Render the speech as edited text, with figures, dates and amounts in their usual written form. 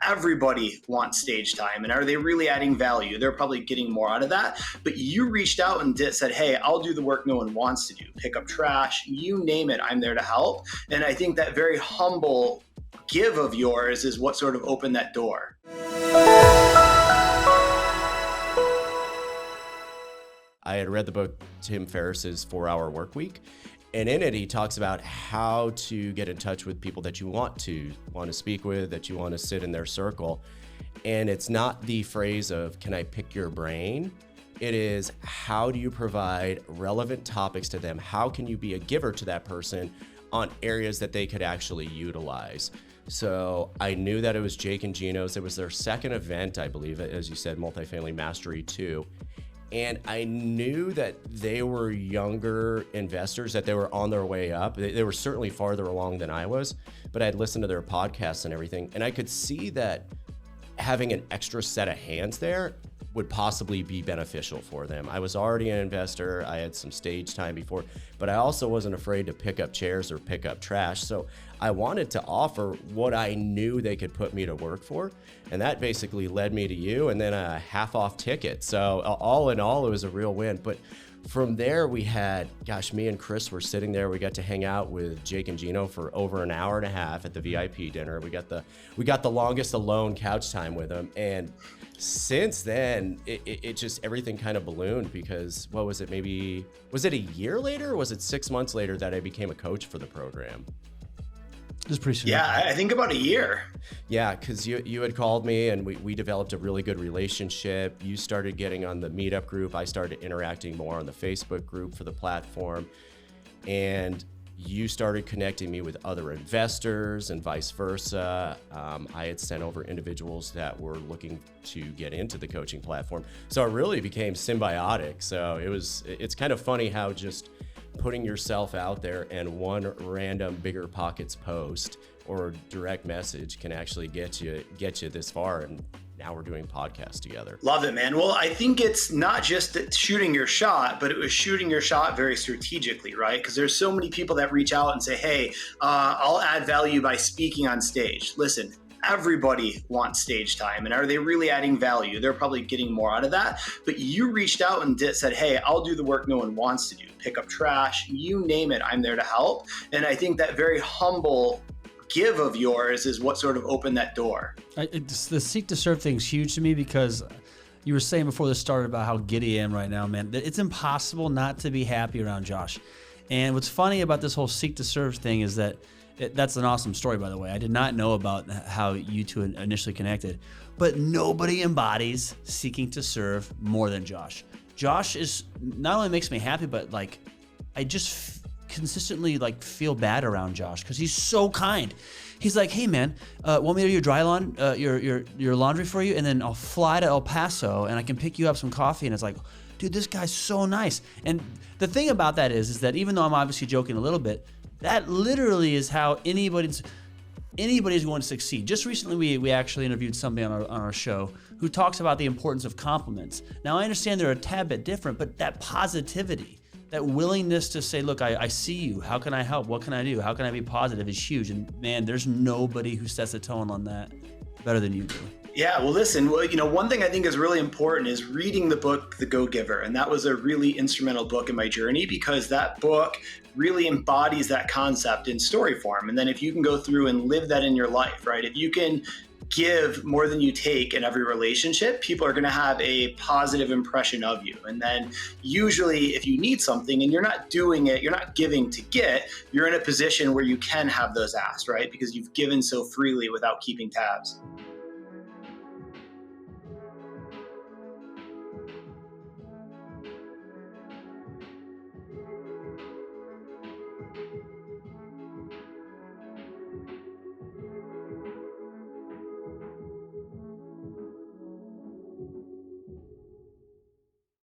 everybody wants stage time, and are they really adding value? They're probably getting more out of that. But you reached out and said, hey, I'll do the work no one wants to do. Pick up trash, you name it, I'm there to help. And I think that very humble give of yours is what sort of opened that door. I had read the book Tim Ferriss's 4-Hour Workweek, and in it he talks about how to get in touch with people that you want to speak with, that you want to sit in their circle. And it's not the phrase of, can I pick your brain? It is, how do you provide relevant topics to them? How can you be a giver to that person on areas that they could actually utilize? So I knew that it was Jake and Gino's. It was their second event, I believe, as you said, Multifamily Mastery 2. And I knew that they were younger investors, that they were on their way up. They were certainly farther along than I was, but I'd listened to their podcasts and everything. And I could see that having an extra set of hands there would possibly be beneficial for them. I was already an investor. I had some stage time before, but I also wasn't afraid to pick up chairs or pick up trash. So I wanted to offer what I knew they could put me to work for. And that basically led me to you, and then a half-off ticket. So all in all, it was a real win. But from there, we had, me and Chris were sitting there. We got to hang out with Jake and Gino for over an hour and a half at the VIP dinner. We got the longest alone couch time with them. And since then, it just, everything kind of ballooned, because what was it? Maybe, was it a year later, or was it 6 months later that I became a coach for the program? It was pretty soon. Yeah, I think about a year. Yeah, because you had called me, and we developed a really good relationship. You started getting on the meetup group. I started interacting more on the Facebook group for the platform. And you started connecting me with other investors and vice versa. I had sent over individuals that were looking to get into the coaching platform. So it really became symbiotic. So it's kind of funny how just putting yourself out there and one random Bigger Pockets post or direct message can actually get you this far. And now we're doing podcasts together. Love it, man. Well, I think it's not just shooting your shot, but it was shooting your shot very strategically, right? Because there's so many people that reach out and say, hey, I'll add value by speaking on stage. Listen, everybody wants stage time, and are they really adding value? They're probably getting more out of that. But you reached out and said, hey, I'll do the work no one wants to do. Pick up trash, you name it, I'm there to help. And I think that very humble give of yours is what sort of opened that door. The seek to serve thing's huge to me, because you were saying before this started about how giddy I am right now, man. It's impossible not to be happy around Josh. And what's funny about this whole seek to serve thing is that that's an awesome story, by the way. I did not know about how you two initially connected, but nobody embodies seeking to serve more than Josh. Josh is not only makes me happy, but like I just consistently like feel bad around Josh because he's so kind. He's like, hey man, want me to do your laundry for you, and then I'll fly to El Paso and I can pick you up some coffee. And it's like, dude, this guy's so nice. And the thing about that is that even though I'm obviously joking a little bit, that literally is how anybody's going to succeed. Just recently, we actually interviewed somebody on our show who talks about the importance of compliments. Now, I understand they're a tad bit different, but that positivity, that willingness to say, look, I see you. How can I help? What can I do? How can I be positive is huge. And man, there's nobody who sets a tone on that better than you do. Yeah, well, listen, one thing I think is really important is reading the book, The Go-Giver. And that was a really instrumental book in my journey, because that book really embodies that concept in story form. And then if you can go through and live that in your life, right? If you can give more than you take in every relationship, people are going to have a positive impression of you. And then usually if you need something and you're not doing it, you're not giving to get, you're in a position where you can have those asks, right? Because you've given so freely without keeping tabs.